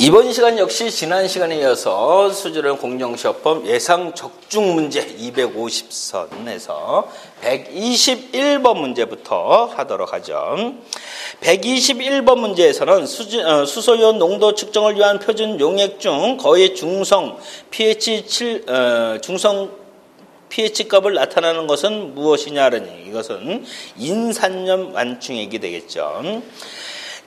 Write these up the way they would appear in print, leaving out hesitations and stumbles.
이번 시간 역시 지난 시간에 이어서 수준의 공정시험법 예상 적중 문제 250선에서 121번 문제부터 하도록 하죠. 121번 문제에서는 수소이온 농도 측정을 위한 표준 용액 중 거의 중성 pH 값을 나타내는 것은 무엇이냐라니, 이것은 인산염 완충액이 되겠죠.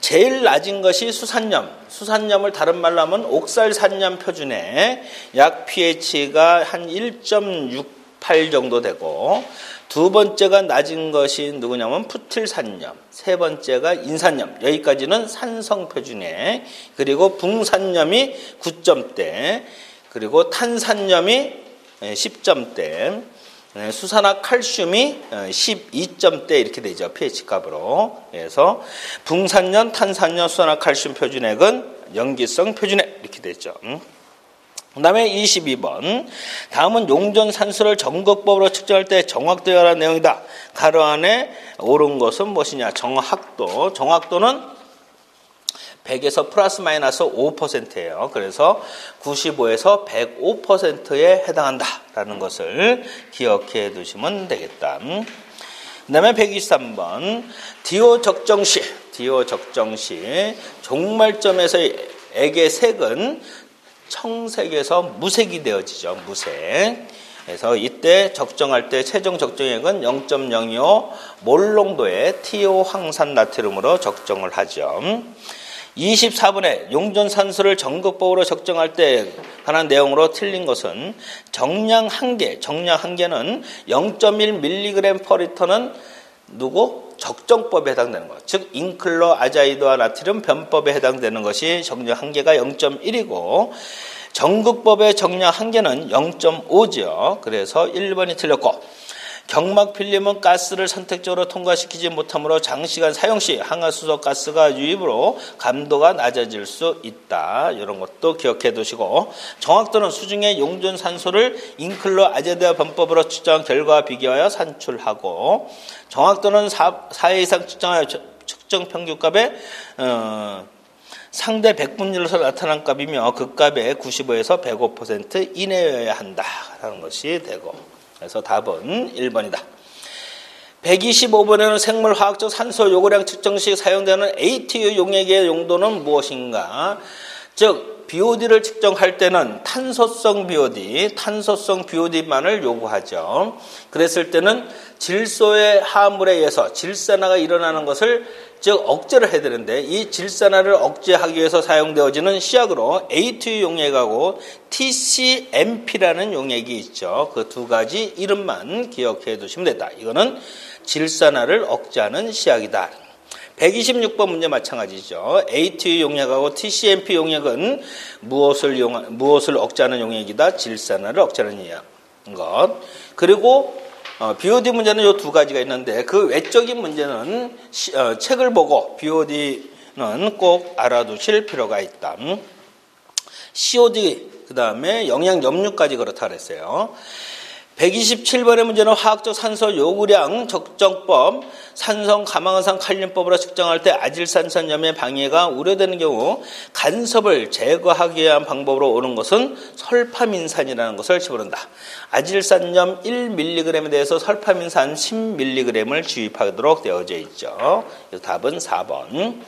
제일 낮은 것이 수산염을 다른 말로 하면 옥살산염 표준에 약 pH가 한 1.68 정도 되고, 두 번째가 낮은 것이 누구냐면 푸틸산염, 세 번째가 인산염, 여기까지는 산성 표준에, 그리고 붕산염이 9점대, 그리고 탄산염이 10점대, 수산화칼슘이 12점대 이렇게 되죠. pH 값으로. 그래서 붕산염, 탄산염, 수산화칼슘 표준액은 염기성 표준액 이렇게 되죠. 그 다음에 22번. 다음은 용존산수를 전극법으로 측정할 때 정확도에 관한 내용이다. 가로 안에 옳은 것은 무엇이냐. 정확도. 정확도는 100에서 플러스 마이너스 5%예요. 그래서 95에서 105%에 해당한다라는 것을 기억해 두시면 되겠다. 그 다음에 123번. DO 적정 시 종말점에서 액의 색은 청색에서 무색이 되어지죠. 무색. 그래서 이때 적정할 때 최종 적정액은 0.025 몰농도의 TO 황산 나트륨으로 적정을 하죠. 24번에 용존산수를 전극법으로 적정할 때 관한 내용으로 틀린 것은 정량 한계는 0.1mg/L는 누구? 적정법에 해당되는 것. 즉 인클로 아자이드와 나트륨 변법에 해당되는 것이 정량 한계가 0.1이고 전극법의 정량 한계는 0.5죠. 그래서 1번이 틀렸고, 경막 필름은 가스를 선택적으로 통과시키지 못하므로 장시간 사용 시 항화수소 가스가 유입으로 감도가 낮아질 수 있다. 이런 것도 기억해 두시고, 정확도는 수중의 용존산소를 인클로 아제드와 변법으로 측정한 결과와 비교하여 산출하고, 정확도는 4회 이상 측정하여 측정 평균값의 상대 백분율로서 나타난 값이며 그 값의 95에서 105% 이내여야 한다라는 것이 되고, 그래서 답은 1번이다. 125번에는 생물화학적 산소 요구량 측정 시 사용되는 ATU 용액의 용도는 무엇인가? 즉 BOD를 측정할 때는 탄소성 BOD만을 요구하죠. 그랬을 때는 질소의 화합물에 의해서 질산화가 일어나는 것을 즉 억제를 해야 되는데, 이 질산화를 억제하기 위해서 사용되어지는 시약으로 ATU 용액하고 TCMP라는 용액이 있죠. 그 두 가지 이름만 기억해 두시면 된다. 이거는 질산화를 억제하는 시약이다. 126번 문제 마찬가지죠. ATU 용액하고 TCMP 용액은 무엇을 억제하는 용액이다? 질산화를 억제하는 것. 그리고 BOD 문제는 이 두 가지가 있는데, 그 외적인 문제는 책을 보고 BOD는 꼭 알아두실 필요가 있다. COD, 그 다음에 영양 염류까지 그렇다 그랬어요. 127번의 문제는 화학적 산소 요구량 적정법, 산성 가망원산 칼륨법으로 측정할 때 아질산산염의 방해가 우려되는 경우 간섭을 제거하기 위한 방법으로 옳은 것은 설파민산이라는 것을 집어넣는다. 아질산염 1mg에 대해서 설파민산 10mg을 주입하도록 되어져 있죠. 그래서 답은 4번.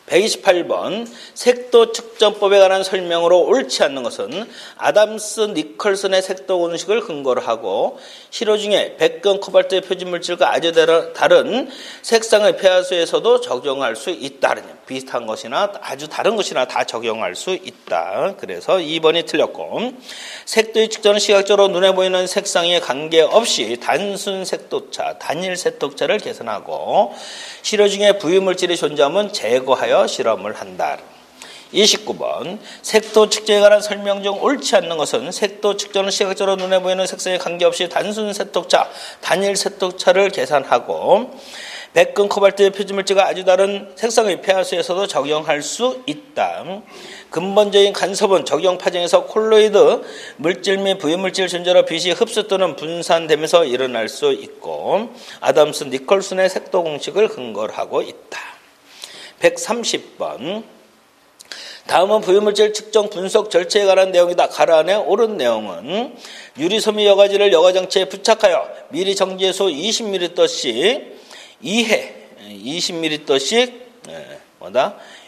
128번. 색도 측정법에 관한 설명으로 옳지 않는 것은 아담스 니컬슨의 색도 공식을 근거로 하고 시료 중에 백금, 코발트의 표준물질과 아주 다른 색상의 폐화수에서도 적용할 수 있다. 비슷한 것이나 아주 다른 것이나 다 적용할 수 있다. 그래서 2번이 틀렸고, 색도의 측정은 시각적으로 눈에 보이는 색상에 관계없이 단순 색도차, 단일 색도차를 계산하고 시료 중에 부유물질이 존재하면 제거하여 실험을 한다. 29번. 색도 측정에 관한 설명 중 옳지 않는 것은 색도 측정은 시각적으로 눈에 보이는 색상에 관계없이 단순 색도차, 단일 색도차를 계산하고 백금, 코발트의 표준물질과 아주 다른 색상의 폐화수에서도 적용할 수 있다. 근본적인 간섭은 적용 파정에서 콜로이드 물질 및 부유물질 존재로 빛이 흡수 또는 분산되면서 일어날 수 있고, 아담스 니콜슨의 색도 공식을 근거로 하고 있다. 130번. 다음은 부유물질 측정 분석 절차에 관한 내용이다. 가로 안에 옳은 내용은 유리섬유 여과지를 여과장치에 부착하여 미리 정제소 20ml씩 2회 20ml씩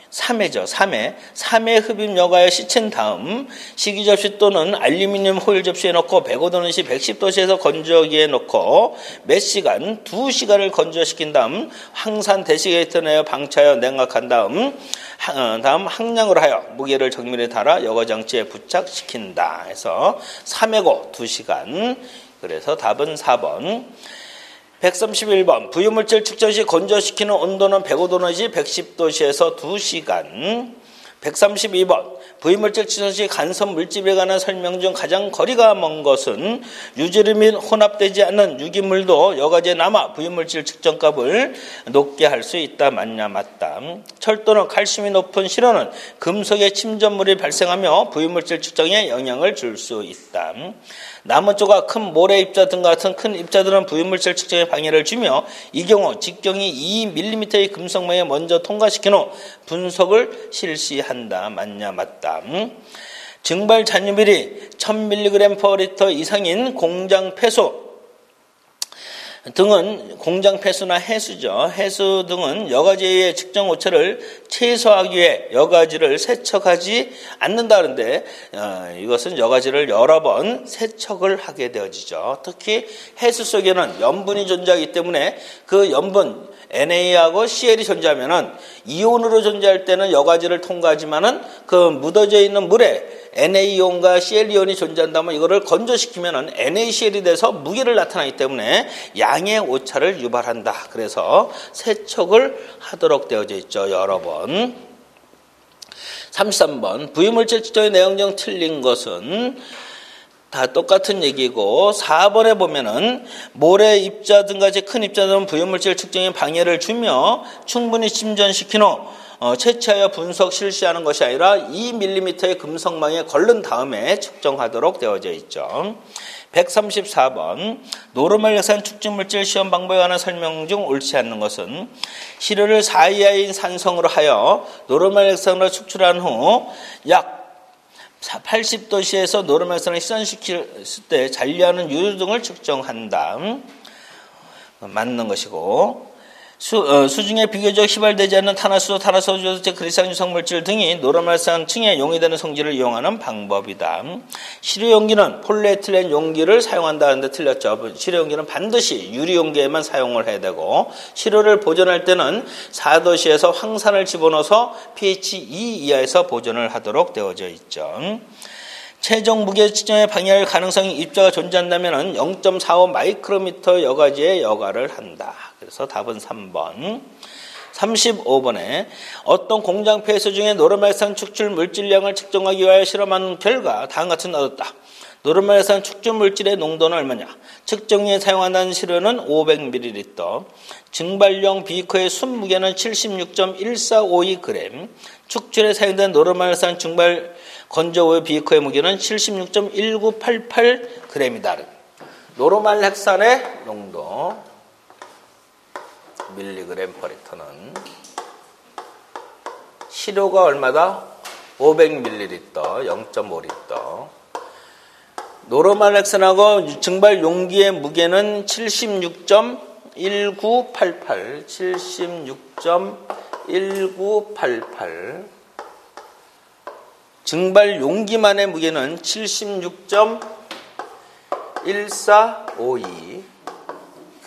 3회죠. 3회 흡입 여과에 씻은 다음 식이 접시 또는 알루미늄 호일 접시에 넣고 105도 시 110도씨에서 건조기에 넣고 몇 시간, 2시간을 건조시킨 다음 황산 데시게이터 내어 방치하여 냉각한 다음 항량으로 하여 무게를 정밀히 달아 여과장치에 부착시킨다. 해서 3회고 2시간. 그래서 답은 4번. 131번 부유물질 측정 시 건조시키는 온도는 105도 시 110도씨에서 2시간. 132번 부유물질 측정 시 간섭 물질에 관한 설명 중 가장 거리가 먼 것은 유지류 및 혼합되지 않는 유기물도 여과지에 남아 부유물질 측정값을 높게 할 수 있다. 맞냐? 맞다. 철도는 칼슘이 높은 실온은 금속의 침전물이 발생하며 부유물질 측정에 영향을 줄 수 있다. 나무조각, 큰 모래 입자 등과 같은 큰 입자들은 부유물질 측정에 방해를 주며 이 경우 직경이 2mm의 금속망에 먼저 통과시킨 후 분석을 실시한다. 맞냐? 맞다. 증발 잔유밀이 1000mg/L 이상인 공장 폐수 등은 공장 폐수나 해수죠. 해수 등은 여과지의 측정 오차를 최소화하기 위해 여과지를 세척하지 않는다. 그런데 이것은 여과지를 여러 번 세척을 하게 되어지죠. 특히 해수 속에는 염분이 존재하기 때문에 그 염분 Na하고 CL이 존재하면은 이온으로 존재할 때는 여과지를 통과하지만은 그 묻어져 있는 물에 Na이온과 Cl이온이 존재한다면 이거를 건조시키면은 NaCl이 돼서 무게를 나타나기 때문에 양의 오차를 유발한다. 그래서 세척을 하도록 되어져 있죠. 여러 번. 33번 부유물질 측정의 내용 중 틀린 것은 다 똑같은 얘기고 4번에 보면은 모래 입자 등 같이 큰 입자들은 부유물질 측정에 방해를 주며 충분히 침전시킨 후 채취하여 분석 실시하는 것이 아니라 2mm의 금속망에 걸른 다음에 측정하도록 되어져 있죠. 134번 노르말 역산 축진물질 시험 방법에 관한 설명 중 옳지 않는 것은 시료를 4 이하인 산성으로 하여 노르말 역산으로 축출한 후 약 80도씨에서 노르말 역산을 희선시킬 때 잔류하는 유류 등을 측정한다. 맞는 것이고 수중에 비교적 휘발되지 않는 탄화수소, 탄화소주, 그리상 유성물질 등이 노르말산층에 용이되는 성질을 이용하는 방법이다. 시료용기는 폴리에틸렌 용기를 사용한다는데 틀렸죠. 시료용기는 반드시 유리용기에만 사용을 해야 되고 시료를 보존할 때는 4도씨에서 황산을 집어넣어서 pH 2 이하에서 보존을 하도록 되어져 있죠. 최종 무게 측정에 방해할 가능성이 입자가 존재한다면 0.45 마이크로미터 여과지에 여과를 한다. 그래서 답은 3번. 35번에 어떤 공장 폐수 중에 노르말산 축출 물질량을 측정하기 위하여 실험한 결과 다음 같은 얻었다. 노르말산 축출 물질의 농도는 얼마냐? 측정에 사용한다는 시료는 500ml, 증발용 비커의 순무게는 76.1452g, 축출에 사용된 노르말산 증발 건조우유 비커의 무게는 76.1988g이다. 노르말 핵산의 농도 mg/L는 시료가 얼마다? 500ml, 0.5L. 노르말 핵산하고 증발 용기의 무게는 76.1988, 76.1988. 증발 용기만의 무게는 76.1452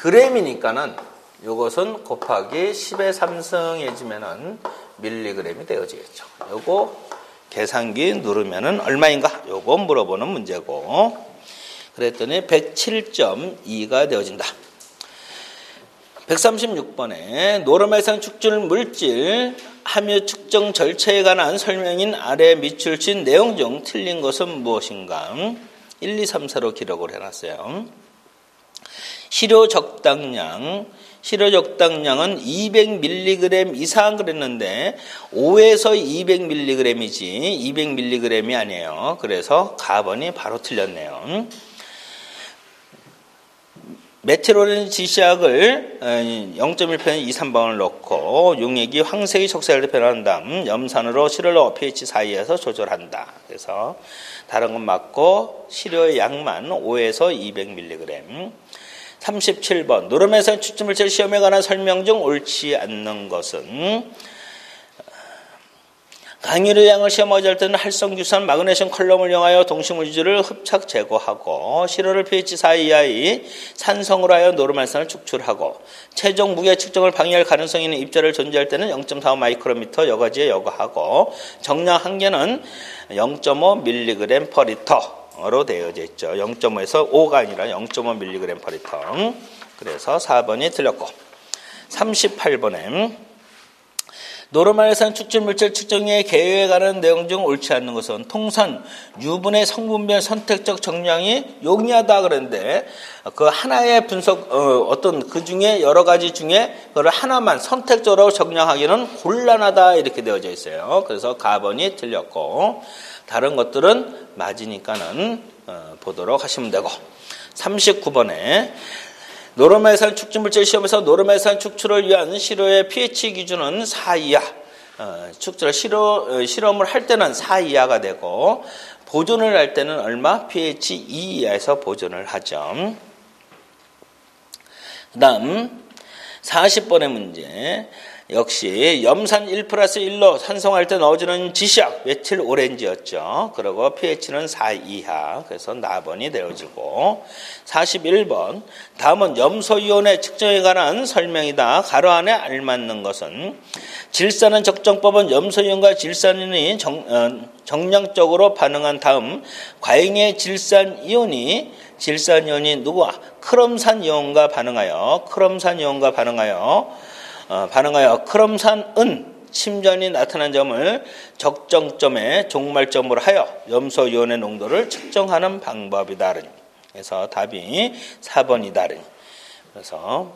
g이니까는 요것은 곱하기 10의 3승해지면은 밀리그램이 되어지겠죠. 요거 계산기 누르면은 얼마인가? 요거 물어보는 문제고. 그랬더니 107.2가 되어진다. 136번에 노르말산 축출 물질 함유 측정 절차에 관한 설명인 아래 밑줄친 내용 중 틀린 것은 무엇인가? 1, 2, 3, 4로 기록을 해놨어요. 시료 적당량은 200mg 이상 그랬는데 5에서 200mg이지 200mg이 아니에요. 그래서 가번이 바로 틀렸네요. 메틸오렌 지시약을 0.1편에 2, 3번을 넣고 용액이 황색이 적색을 변한 다음 염산으로 시료를 넣어 pH 4 이하에서 조절한다. 그래서 다른 건 맞고 시료의 양만 5에서 200mg. 37번 노르메산 추출물질 시험에 관한 설명 중 옳지 않는 것은 강유리 양을 시험하지 할 때는 활성규산, 마그네슘 컬럼을 이용하여 동식물 유지를 흡착 제거하고 시료를 pH 4 이하의 산성으로 하여 노르말산을 축출하고 최종 무게 측정을 방해할 가능성이 있는 입자를 존재할 때는 0.45 마이크로미터 여과지에 여과하고 정량 한계는 0.5mg per 리터로 되어져 있죠. 0.5에서 5가 아니라 0.5mg per 리터. 그래서 4번이 틀렸고 38번에 노르말산 축출물질 측정의 개요에 관한 내용 중 옳지 않는 것은 통산 유분의 성분별 선택적 정량이 용이하다 그랬는데 그 하나의 분석 어떤 그 중에 여러 가지 중에 그걸 하나만 선택적으로 정량하기는 곤란하다 이렇게 되어져 있어요. 그래서 가번이 틀렸고 다른 것들은 맞으니까는 보도록 하시면 되고 39번에 노르말산 축출물질 시험에서 노르말산 축출을 위한 시료의 pH 기준은 4 이하. 축출 실험을 할 때는 4 이하가 되고 보존을 할 때는 얼마? pH 2 이하에서 보존을 하죠. 그다음 40번의 문제. 역시 염산 1+1로 산성할 때 넣어주는 지시약 메틸 오렌지였죠. 그리고 pH는 4 이하. 그래서 나번이 되어지고 41번 다음은 염소이온의 측정에 관한 설명이다. 가로 안에 알맞는 것은 질산은 적정법은 염소이온과 질산이온이 정량적으로 반응한 다음 과잉의 질산이온이 누구와 크롬산이온과 반응하여 크롬산은 침전이 나타난 점을 적정점의 종말점으로 하여 염소이온의 농도를 측정하는 방법이다. 그래서 답이 4번이다. 그래서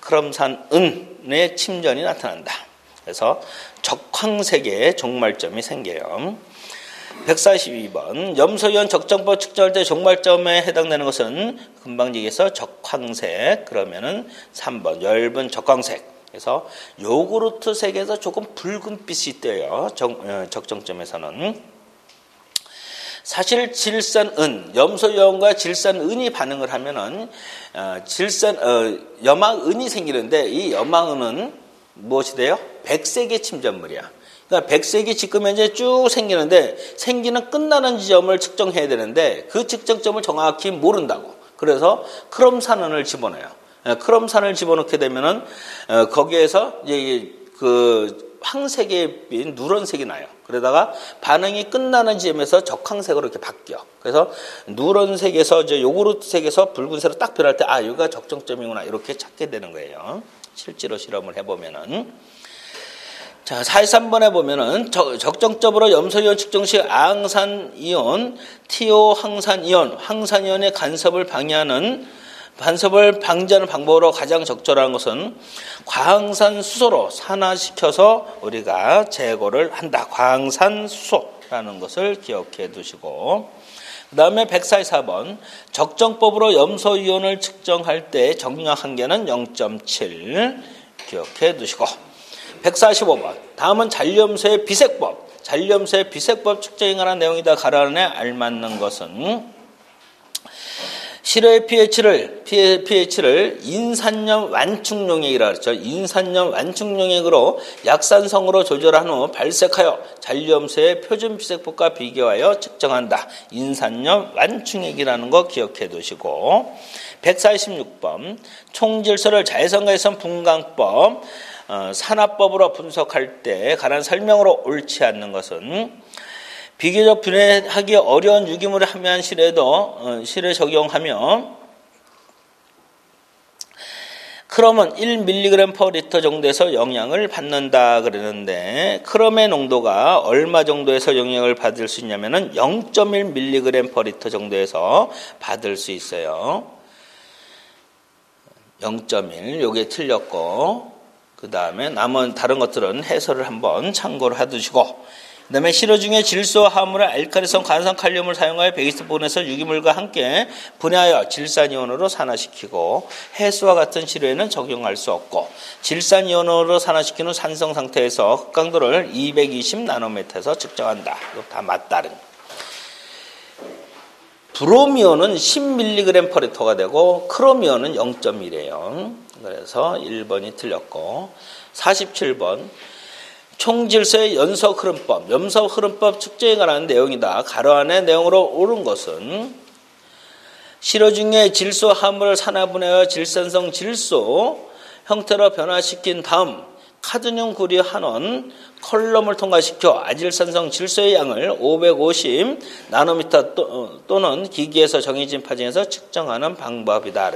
크롬산은의 침전이 나타난다. 그래서 적황색의 종말점이 생겨요. 142번 염소이온 적정법 측정할 때 종말점에 해당되는 것은 금방 얘기해서 적황색 그러면은 3번 엷은 적황색. 그래서 요구르트 색에서 조금 붉은빛이 떼요. 적정점에서는. 사실 질산은 염소이온과 질산은이 반응을 하면은 염화은이 생기는데 이 염화은은 무엇이 돼요? 백색의 침전물이야. 그러니까 백색이 지금 현재 쭉 생기는데 생기는 끝나는 지점을 측정해야 되는데 그 측정점을 정확히 모른다고. 그래서 크롬산은을 집어넣어요. 크롬산을 집어넣게 되면은 거기에서 이제 그 황색의 빛 누런색이 나요. 그러다가 반응이 끝나는 지점에서 적황색으로 이렇게 바뀌어. 그래서 누런색에서 이제 요구르트색에서 붉은색으로 딱 변할 때 아 여기가 적정점이구나 이렇게 찾게 되는 거예요. 실제로 실험을 해보면은. 자, 43번에 보면은 적정점으로 염소이온 측정 시 아항산이온, 티오항산이온, 항산이온의 간섭을 방지하는 방법으로 가장 적절한 것은 과항산수소로 산화시켜서 우리가 제거를 한다. 과항산수소라는 것을 기억해 두시고 그 다음에 144번 적정법으로 염소이온을 측정할 때 정량 한계는 0.7 기억해 두시고 145번 다음은 잔류염소의 비색법 측정에 관한 내용이다. 가로 안에 알맞는 것은 시료의 pH를 인산염 완충용액이라고 그랬죠. 인산염 완충용액으로 약산성으로 조절한 후 발색하여 잔류염소의 표준 비색법과 비교하여 측정한다. 인산염 완충액이라는 거 기억해 두시고 146번 총질소를 자외선과외선 분광법 산화법으로 분석할 때 관한 설명으로 옳지 않는 것은 비교적 분해하기 어려운 유기물을 함유한 실에 적용하며 크롬은 1mg per 리터 정도에서 영향을 받는다 그러는데 크롬의 농도가 얼마 정도에서 영향을 받을 수 있냐면은 0.1mg per 리터 정도에서 받을 수 있어요. 0.1 요게 틀렸고 그 다음에 남은 다른 것들은 해설을 한번 참고를 해두시고 그다음에 실어 중에 질소 화합물의 알칼리성 관성 칼륨을 사용하여 120분에서 유기물과 함께 분해하여 질산이온으로 산화시키고 해수와 같은 실효에는 적용할 수 없고 질산이온으로 산화시킨 후 산성 상태에서 흑강도를 220 나노미터에서 측정한다. 이거 다 맞다른. 브로미온은 10mg/L가 되고 크로미온은 0.1이에요. 그래서 1번이 틀렸고 47번 총질소의 연속 흐름법, 염소 흐름법 측정에 관한 내용이다. 가로 안의 내용으로 옳은 것은 실어 중에 질소 화합물을 산화분해하여 질산성 질소 형태로 변화시킨 다음 카드뮴 구리 한원 컬럼을 통과시켜 아질산성 질소의 양을 550 나노미터 또는 기기에서 정해진 파장에서 측정하는 방법이다.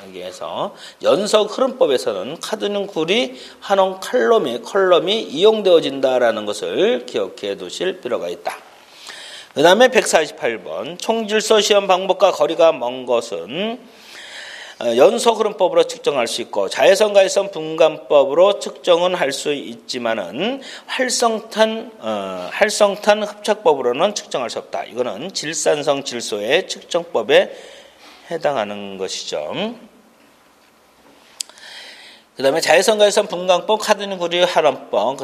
여기에서 연속 흐름법에서는 카드뮴 구리 한원 컬럼이 이용되어진다라는 것을 기억해 두실 필요가 있다. 그 다음에 148번 총질소 시험 방법과 거리가 먼 것은 연속 흐름법으로 측정할 수 있고 자외선 분간법으로 측정은 할 수 있지만은 활성탄 흡착법으로는 측정할 수 없다. 이거는 질산성 질소의 측정법에 해당하는 것이죠. 그 다음에 자외선 분광법, 카드뮴 구리 한원법,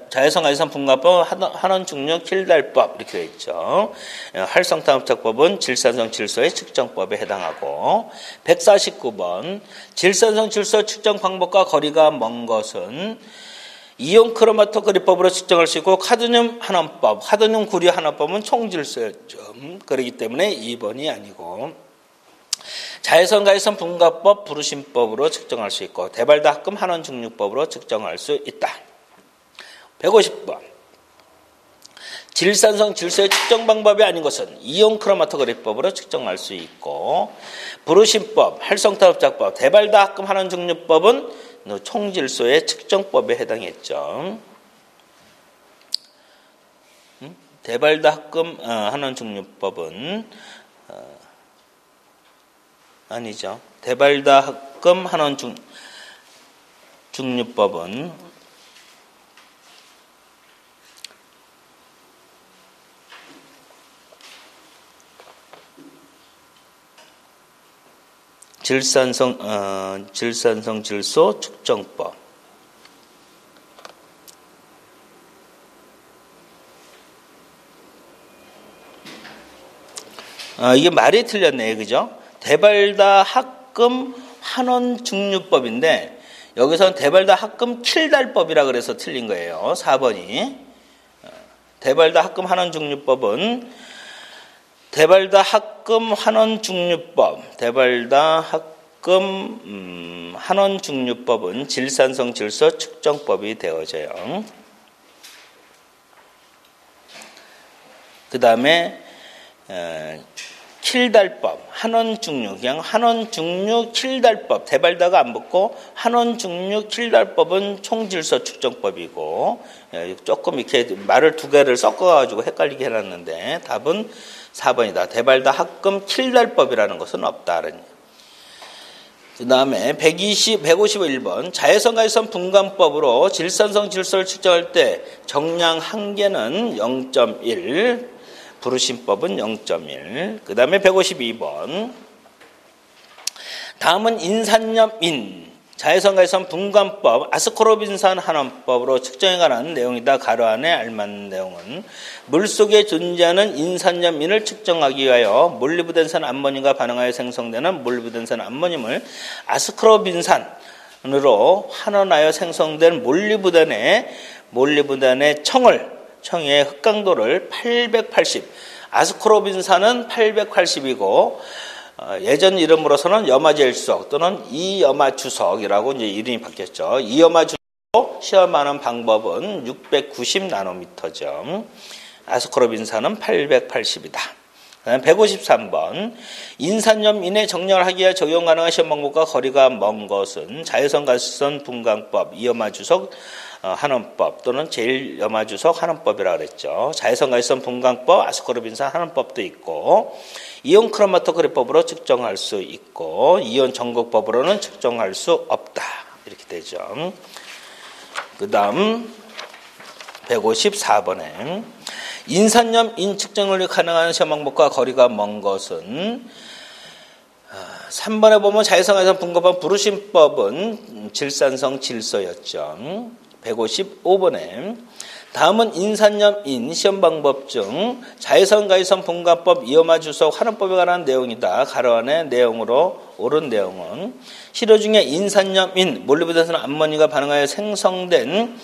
자외선 분광법, 한원 중력 킬달법 이렇게 되어 있죠. 활성탄 흡착법은 질산성 질소의 측정법에 해당하고 149번 질산성 질소 측정 방법과 거리가 먼 것은 이온 크로마토그래피법으로 측정할 수 있고 카드뮴 구리 한원법은 총질소였죠. 그렇기 때문에 2번이 아니고 자외선 분광법 부르심법으로 측정할 수 있고 대발다합금 한원 중류법으로 측정할 수 있다. 150번 질산성 질소의 측정 방법이 아닌 것은 이온 크로마토그래피법으로 측정할 수 있고 부르심법, 활성탄 흡착법, 대발다합금 한원 중류법은 총질소의 측정법에 해당했죠. 대발다합금 한원 중류법은 아니죠. 대발다합금 한원 중류법은 질산성 질소 측정법. 이게 말이 틀렸네, 그죠? 대발다합금 한원 중류법인데 여기서는 대발다합금 킬달법이라 그래서 틀린 거예요. 4번이. 대발다합금 한원 중류법은 대발다합금 한원 중류법은 질산성 질소 측정법이 되어져요. 그 다음에 킬달법, 그냥 한원 중류 킬달법, 대발다가 안 붙고 한원 중류 킬달법은 총질소 측정법이고 조금 이렇게 말을 두 개를 섞어가지고 헷갈리게 해놨는데 답은 4번이다. 대발다합금 킬달법이라는 것은 없다. 그 다음에 151번 자외선 분광법으로 질산성 질소를 측정할 때 정량 한계는 0.1, 부르심법은 0.1. 그 다음에 152번 다음은 인산염인 자외선 분광법 아스코르빈산 한원법으로 측정에 관한 내용이다. 가로 안에 알맞는 내용은 물속에 존재하는 인산염인을 측정하기 위하여 몰리브덴산 암모늄과 반응하여 생성되는 몰리브덴산 암모늄을 아스코르빈산으로 환원하여 생성된 몰리브덴의 청의 흑강도를 880, 아스코르빈산은 880이고 예전 이름으로서는 염화제일수석 또는 이염화주석이라고 이제 이름이 바뀌었죠. 이염화주석으로 시험하는 방법은 690 나노미터죠. 아스코르빈산은 880이다. 153번 인산염인의 정렬을 하기 위해 적용 가능한 시험 방법과 거리가 먼 것은 자외선 분광법, 이염화주석 한원법 또는 제일염화주석 한원법이라고 그랬죠. 자외선 분광법, 아스코르빈산 한원법도 있고 이온 크로마토그래피법으로 측정할 수 있고 이온 전극법으로는 측정할 수 없다. 이렇게 되죠. 그 다음 154번에 인산염 인 측정을 가능한 시험 방법과 거리가 먼 것은 3번에 보면 자외선가에서 분급한 부르심법은 질산성 질소였죠. 155번에 다음은 인산염인 시험 방법 중 자외선가에선 분간법 이어마 주석 환원법에 관한 내용이다. 가로 안에 내용으로 옳은 내용은 시료 중에 인산염인 몰리브덴산 암모늄과 반응하여 생성된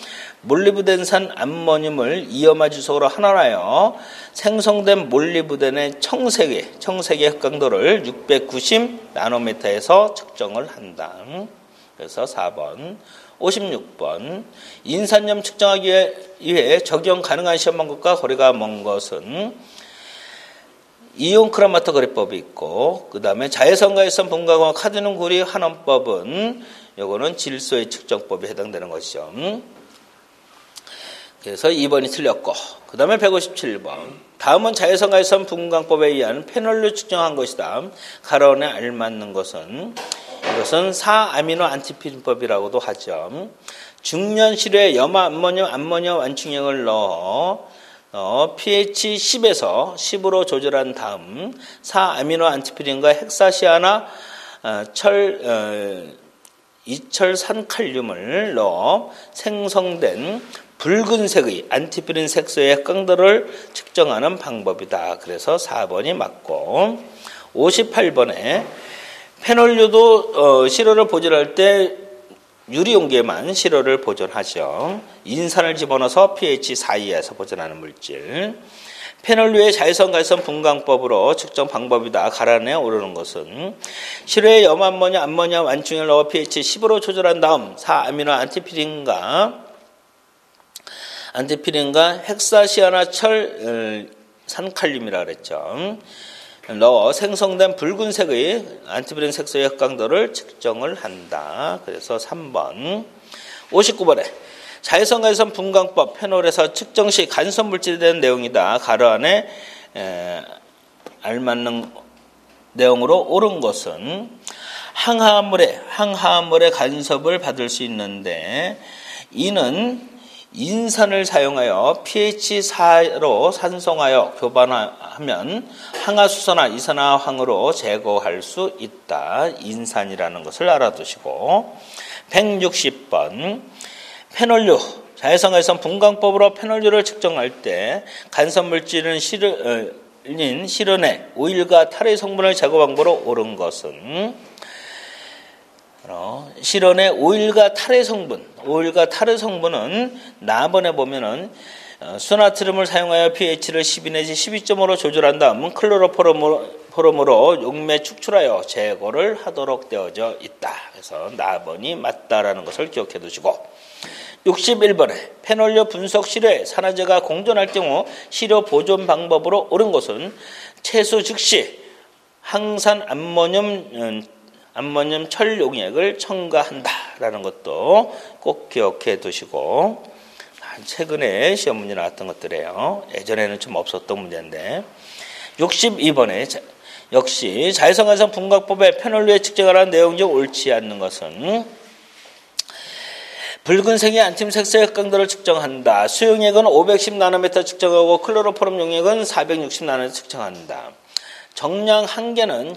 몰리브덴산 암모늄을 이어마 주석으로 환원하여 생성된 몰리브덴의 청색의 흑강도를 690 나노미터에서 측정을 한다. 그래서 4번. 56번 인산염 측정하기 위해 적용 가능한 시험 방법과 거리가 먼 것은 이온 크로마토그래법이 있고 그 다음에 자외선가에선 분광과 카드뮴 구리 환원법은 요거는 질소의 측정법에 해당되는 것이죠. 그래서 2번이 틀렸고 그 다음에 157번 다음은 자외선가에선 분광법에 의한 페놀류 측정한 것이다. 가로원에 알맞는 것은 이것은 4아미노 안티피린법이라고도 하죠. 중년 시료에 염화 암모늄 완충액을 넣어 pH 10에서 10으로 조절한 다음 4아미노 안티피린과 헥사시아나 이철산칼륨을 넣어 생성된 붉은색의 안티피린 색소의 흑강도를 측정하는 방법이다. 그래서 4번이 맞고 58번에 페놀류도 시료를 보존할 때 유리용기에만 시료를 보존하죠. 인산을 집어넣어서 pH 4 이하에서 보존하는 물질. 페놀류의 자외선가에선 분광법으로 측정 방법이다. 가란에 오르는 것은 시료에 염암모늄 완충액을 넣어 pH 10으로 조절한 다음 4아미노 안티피린과 헥사시아나철 산칼륨이라 그랬죠. 넣어 생성된 붉은색의 안티피린 색소의 흑강도를 측정을 한다. 그래서 3번. 59번에 자외선가에선 분광법 페놀에서 측정 시 간섭 물질이 되는 내용이다. 가로 안에 알맞는 내용으로 옳은 것은 항화합물의 간섭을 받을 수 있는데 이는 인산을 사용하여 pH 4로 산성하여 교반하면 항화수소나 이산화황으로 제거할 수 있다. 인산이라는 것을 알아두시고 160번 페놀류 자외선가에선 분광법으로 페놀류를 측정할 때 간섭물질은 실온에 오일과 탈의 성분을 제거 방법으로 옳은 것은 실온의 오일과 탈의 성분은 나번에 보면은 수나트륨을 사용하여 pH를 12 내지 12.5로 조절한 다음 클로로포름으로 용매 축출하여 제거를 하도록 되어져 있다. 그래서 나번이 맞다라는 것을 기억해 두시고 61번에 페놀류 분석 시료에 산화제가 공존할 경우 시료 보존 방법으로 옳은 것은 채수 즉시 항산 암모늄 철용액을 첨가한다라는 것도 꼭 기억해 두시고 최근에 시험 문제 나왔던 것들이에요. 예전에는 좀 없었던 문제인데 62번에 역시 자외선가에선 분광법에 페놀류에 측정하라는 내용 중 옳지 않는 것은 붉은색의 안티피린 색소의 흑강도를 측정한다. 수용액은 510 나노미터 측정하고 클로로포름 용액은 460 나노미터 측정한다. 정량 한계는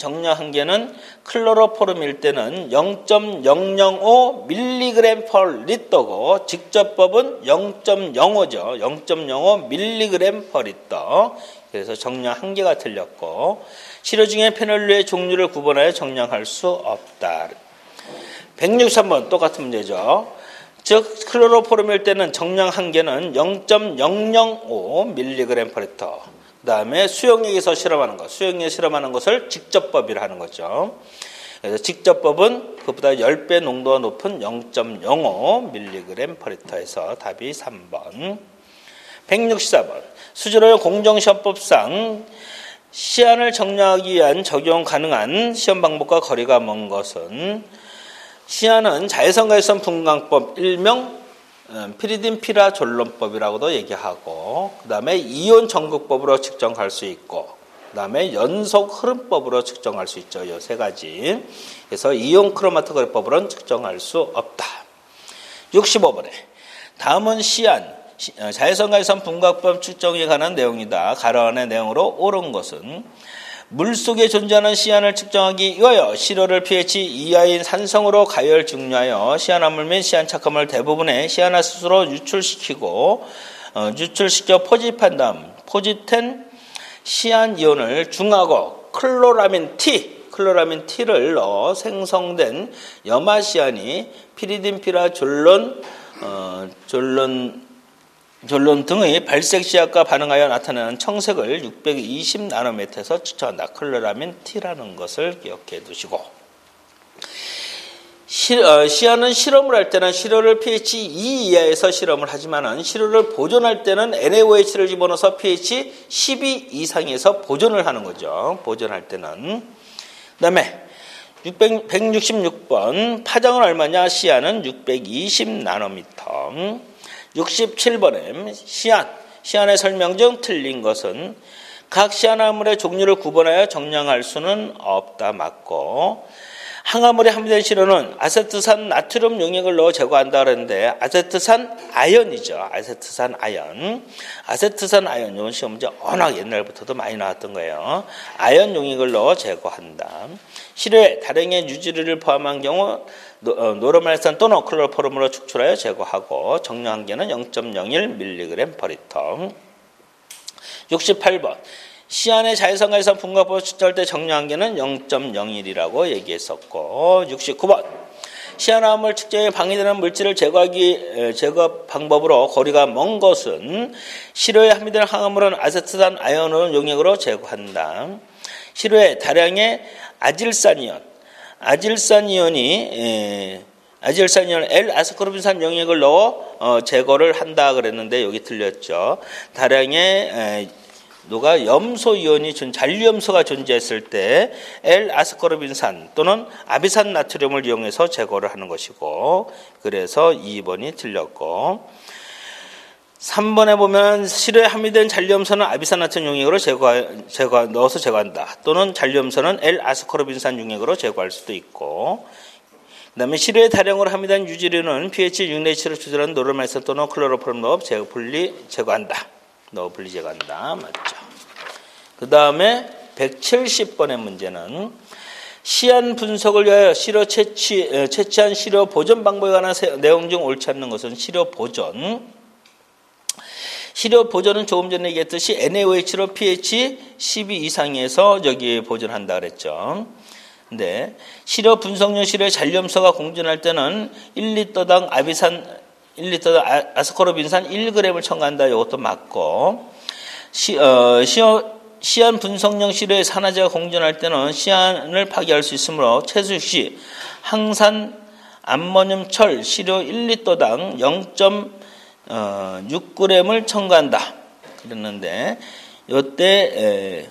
클로로포름일 때는 0.005 mg/L고 직접법은 0.05죠. 0.05 mg/L. 그래서 정량 한계가 틀렸고 시료 중에 페놀류의 종류를 구분하여 정량할 수 없다. 163번 똑같은 문제죠. 즉 클로로포름일 때는 정량 한계는 0.005 mg/L. 그 다음에 수용액에서 실험하는 것, 수용액에 실험하는 것을 직접법이라 하는 거죠. 그래서 직접법은 그보다 10배 농도가 높은 0.05 mg/L에서 답이 3번. 164번. 수질오염 공정시험법상 시안을 정량하기 위한 적용 가능한 시험 방법과 거리가 먼 것은 시안은 자외선가에선 분광법 일명 피리딘피라졸론법이라고도 얘기하고 그 다음에 이온 전극법으로 측정할 수 있고 그 다음에 연속 흐름법으로 측정할 수 있죠. 이 세 가지. 그래서 이온 크로마토그래법으로는 측정할 수 없다. 65번에 다음은 시안 자외선가에선 분각법 측정에 관한 내용이다. 가로 안의 내용으로 옳은 것은 물속에 존재하는 시안을 측정하기 위하여 시료를 pH 이하인 산성으로 가열 증류하여 시안화물 및 시안착화물 대부분의 시안화수소로 유출시켜 포집한 다음 포집된 시안이온을 중하고 클로라민 T를 넣어 생성된 염화시안이 피리딘피라 졸론 등의 발색 시약과 반응하여 나타나는 청색을 620나노미터에서 측정한다. 클로라민 T라는 것을 기억해 두시고, 시안은 실험을 할 때는 시료를 pH 2 이하에서 실험을 하지만은 시료를 보존할 때는 NaOH를 집어넣어서 pH 12 이상에서 보존을 하는 거죠. 보존할 때는. 그다음에 166번 파장은 얼마냐? 시안은 620나노미터. 67번에 시안의 설명 중 틀린 것은 각 시안화물의 종류를 구분하여 정량할 수는 없다. 맞고, 항화물에 함유된 시료는 아세트산 나트륨 용액을 넣어 제거한다 그랬는데 아세트산 아연이죠. 아세트산 아연, 이건 시험 문제 워낙 옛날부터도 많이 나왔던 거예요. 아연 용액을 넣어 제거한다. 시료에 다량의 유지류를 포함한 경우 노르말산 또는 클로로폼으로 축출하여 제거하고, 정량한계는 0.01mg/리터. 68번 시안의 자외선가에서 분각법을 측정할 때 정량한계는 0.01이라고 얘기했었고, 69번 시안화물 측정에 방해되는 물질을 제거 방법으로 거리가 먼 것은 시료에 함유되는 항화물은 아세트산 아연을 용액으로 제거한다. 시료에 다량의 아질산이온을 L-아스코르빈산 용액을 넣어 제거를 한다 그랬는데 여기 틀렸죠. 다량의 염소이온이 잔류염소가 존재했을 때 L-아스코르빈산 또는 아비산 나트륨을 이용해서 제거를 하는 것이고, 그래서 2번이 틀렸고, 3번에 보면 시료에 함유된 잔류염소는 아비산 나트륨 용액으로 넣어서 제거한다. 또는 잔류염소는 L-아스코르빈산 용액으로 제거할 수도 있고, 그 다음에 시료에 다량으로 함유된 유지류는 pH 6-7을 추출한 노르말산 또는 클로로폼 넣어 분리 제거한다. 맞죠. 그 다음에 170번의 문제는 시안 분석을 위하여 시료 채취한 시료 보존 방법에 관한 내용 중 옳지 않는 것은 시료 보존은 조금 전에 얘기했듯이 NaOH로 pH 12 이상에서 여기 보존한다 그랬죠. 근데 시료 분석용 시료의 잔류염소가 공존할 때는 1리터당 아스코르빈산 1g을 첨가한다. 이것도 맞고, 시안 분석용 시료의 산화제가 공존할 때는 시안을 파괴할 수 있으므로 채수 시 항산 암모늄 철 시료 1리터당 0.6g을 첨가한다. 그랬는데 이때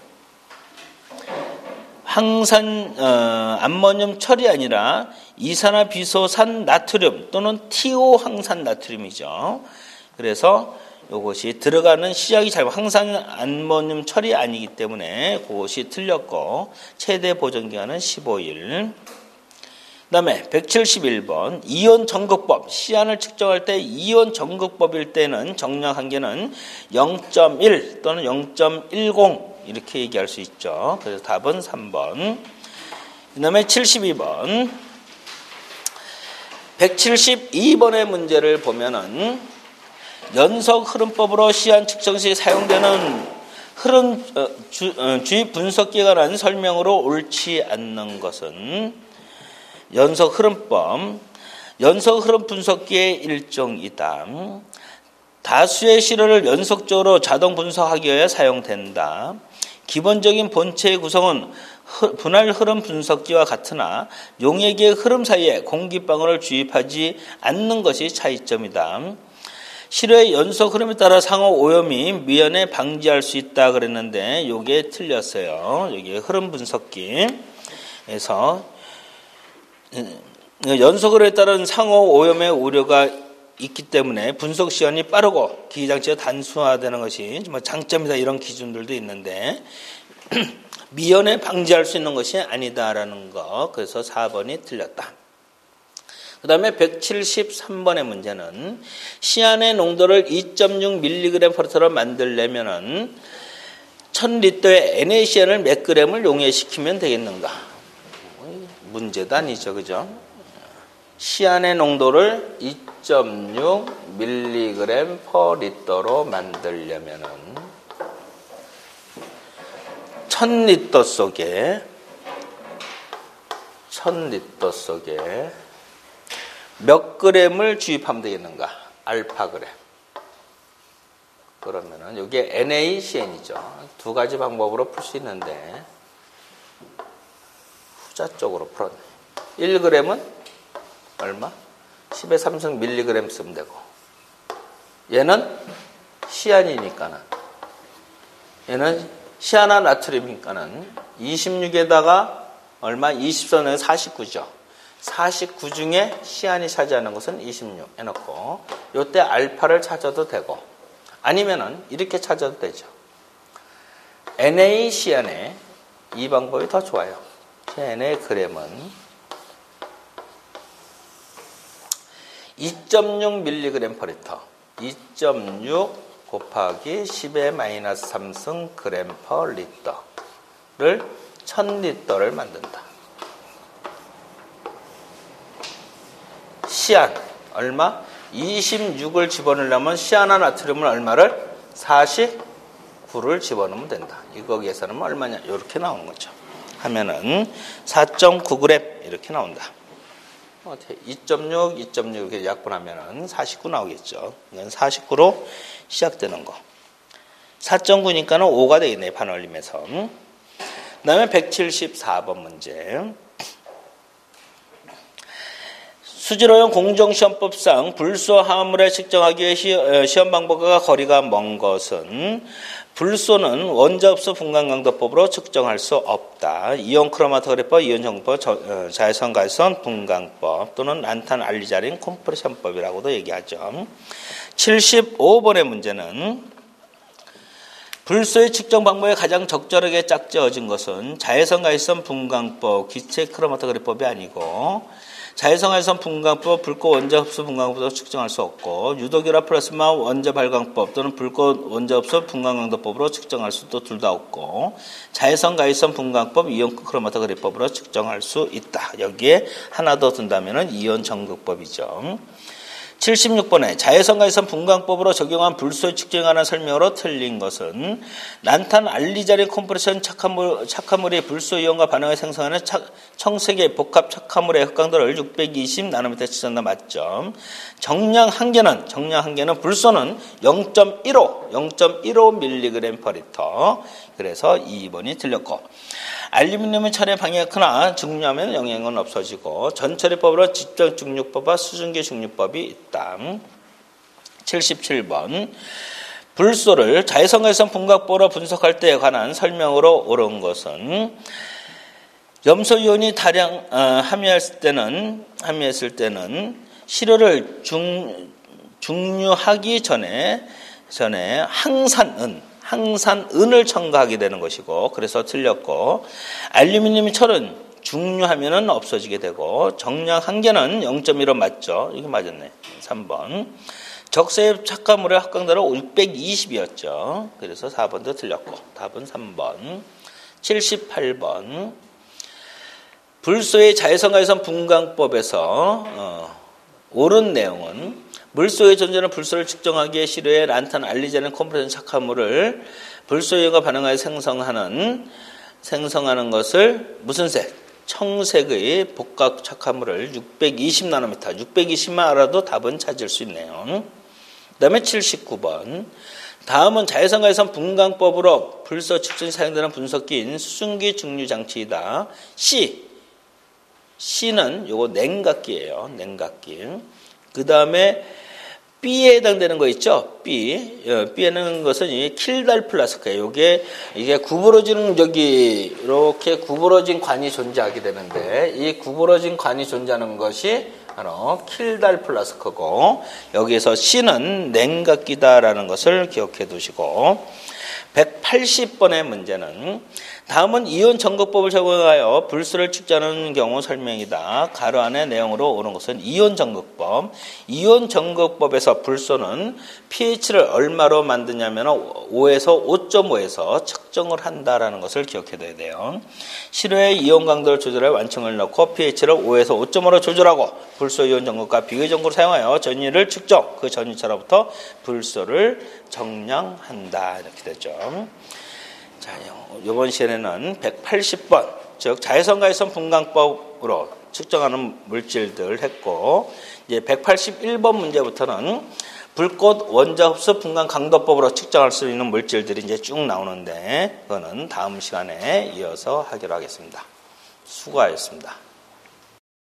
항산 암모늄 철이 아니라 이산화비소산 나트륨 또는 TO 항산 나트륨이죠. 그래서 이것이 들어가는 시작이 항산 암모늄 철이 아니기 때문에 그것이 틀렸고, 최대 보존 기간은 15일. 그다음에 171번 이온 전극법, 시안을 측정할 때 이온 전극법일 때는 정량 한계는 0.1 또는 0.10 이렇게 얘기할 수 있죠. 그래서 답은 3번. 그 다음에 72번. 172번의 문제를 보면은 연석 흐름법으로 시안 측정 시 사용되는 흐름 주입 분석기에 관한 설명으로 옳지 않는 것은 연석 흐름 분석기의 일종이다. 다수의 시료를 연속적으로 자동 분석하기 위해 사용된다. 기본적인 본체의 구성은 분할 흐름 분석기와 같으나 용액의 흐름 사이에 공기방울을 주입하지 않는 것이 차이점이다. 시료의 연속 흐름에 따라 상호 오염이 미연에 방지할 수 있다 그랬는데 이게 틀렸어요. 여기 흐름 분석기에서 연속 흐름에 따른 상호 오염의 우려가 있기 때문에 분석 시간이 빠르고 기기장치가 단순화되는 것이 장점이다, 이런 기준들도 있는데 미연에 방지할 수 있는 것이 아니다라는 거. 그래서 4번이 틀렸다. 그 다음에 173번의 문제는 시안의 농도를 2.6mg/L로 만들려면은 1000리터의 NaCn을 몇 g을 용해시키면 되겠는가? 문제도 아니죠, 그죠? 시안의 농도를 2.6mg/L로 만들려면은 1000리터 속에 몇 g을 주입하면 되겠는가? 알파 그램. 그러면은 이게 NaCn이죠. 두 가지 방법으로 풀 수 있는데 후자 쪽으로 풀었네. 1g은 얼마? 10의 3승 mg 쓰면 되고, 얘는 시안이니까는, 얘는 시아나 나트륨이니까는 26에다가 얼마? 20선에 49죠. 49 중에 시안이 차지하는 것은 26 해놓고 요때 알파를 찾아도 되고, 아니면은 이렇게 찾아도 되죠. NaCn의 이 방법이 더 좋아요. NA 그램은 2.6mg/L, 2.6 곱하기 10의 -3승 g/L를 1000리터를 만든다. 시안 얼마? 26을 집어넣으려면 시아나 나트륨은 얼마를? 49를 집어넣으면 된다. 이거 계산하면 얼마냐? 이렇게 나오는 거죠. 하면은 4.9g 이렇게 나온다. 2.6, 2.6 이렇게 약분하면은 49 나오겠죠. 이건 49로 시작되는 거. 4.9니까는 5가 되겠네, 반올림에서. 그 다음에 174번 문제. 수질오염 공정시험법상 불소 화합물에 측정하기 위해 시험 방법과 거리가 먼 것은 불소는 원자흡수 분광강도법으로 측정할 수 없다. 이온 크로마토그래퍼, 이온 정법, 자외선 가해선 분광법 또는 란탄 알리자린 컴프레션법이라고도 얘기하죠. 75번의 문제는 불소의 측정 방법에 가장 적절하게 짝지어진 것은 자외선 가해선 분광법, 기체 크로마토그래퍼법이 아니고 자외선 분광법, 불꽃 원자 흡수 분광법도 측정할 수 없고 유독유라 플라스마 원자 발광법 또는 불꽃 원자 흡수 분광강도법으로 측정할 수도 둘 다 없고 자외선 가해선 분광법, 이온 크로마토그래퍼법으로 측정할 수 있다. 여기에 하나 더 든다면은 이온 전극법이죠. 76번에 자외선 가해선 분광법으로 적용한 불소의 측정에 관한 설명으로 틀린 것은 란탄 알리자린 컴프레션 착화물이 불소 이온과 반응해 생성하는 청색의 복합 착화물의 흑강도를 620나노미터 측정한다. 맞죠? 정량 한계는 불소는 0.15mg/L. 그래서 2번이 틀렸고, 알루미늄의 철의 방해가 크나 증류하면 영향은 없어지고 전처리법으로 직접 증류법과 수증기 증류법이 있다. 77번 불소를 자외선 가해선 분광법으로 분석할 때에 관한 설명으로 옳은 것은 염소이온이 다량 함유했을 때는 시료를 증류하기 전에 항산은을 첨가하게 되는 것이고, 그래서 틀렸고, 알루미늄 철은 중류하면은 없어지게 되고, 정량 한계는 0.15 맞죠? 이게 맞았네. 3번. 적세의 착화물의 합강도는 620이었죠. 그래서 4번도 틀렸고, 답은 3번. 78번. 불소의 자외선 가해선 분광법에서 옳은 내용은 물소에 존재하는 불소를 측정하기 위해 시료에 란탄 알리자린 컴프레션 착화물을 불소이온과 반응하여 생성하는 생성하는 것을 무슨 색? 청색의 복각 착화물을 620나노미터, 620만 알아도 답은 찾을 수 있네요. 그 다음에 79번. 다음은 자외선 가해선 분광법으로 불소 측정에 사용되는 분석기인 수증기 증류 장치이다. C는 요거 냉각기예요. 냉각기. 그 다음에 B에 해당되는 거 있죠? B에는 것은 이 킬달 플라스크예요. 이게 구부러지는 이렇게 구부러진 관이 존재하게 되는데, 이 구부러진 관이 존재하는 것이 바로 킬달 플라스크고, 여기에서 C는 냉각기다라는 것을 기억해 두시고, 180번의 문제는 다음은 이온 점검법을 적용하여 불소를 측정하는 경우 설명이다. 가로 안의 내용으로 오는 것은 이온 점검법. 이온 점검법에서 불소는 pH를 얼마로 만드냐면 5에서 5.5에서 측정을 한다라는 것을 기억해둬야 돼요. 실외의 이온 강도를 조절해 완충을 넣고 pH를 5에서 5.5로 조절하고 불소 이온 점검과 비교 점검을 사용하여 전위를 측정, 그 전위차로부터 불소를 정량한다. 이렇게 되죠. 자, 이번 시간에는 180번, 즉 자외선가해선 분광법으로 측정하는 물질들 했고, 이제 181번 문제부터는 불꽃 원자 흡수 분광 강도법으로 측정할 수 있는 물질들이 이제 쭉 나오는데, 그거는 다음 시간에 이어서 하기로 하겠습니다. 수고하셨습니다.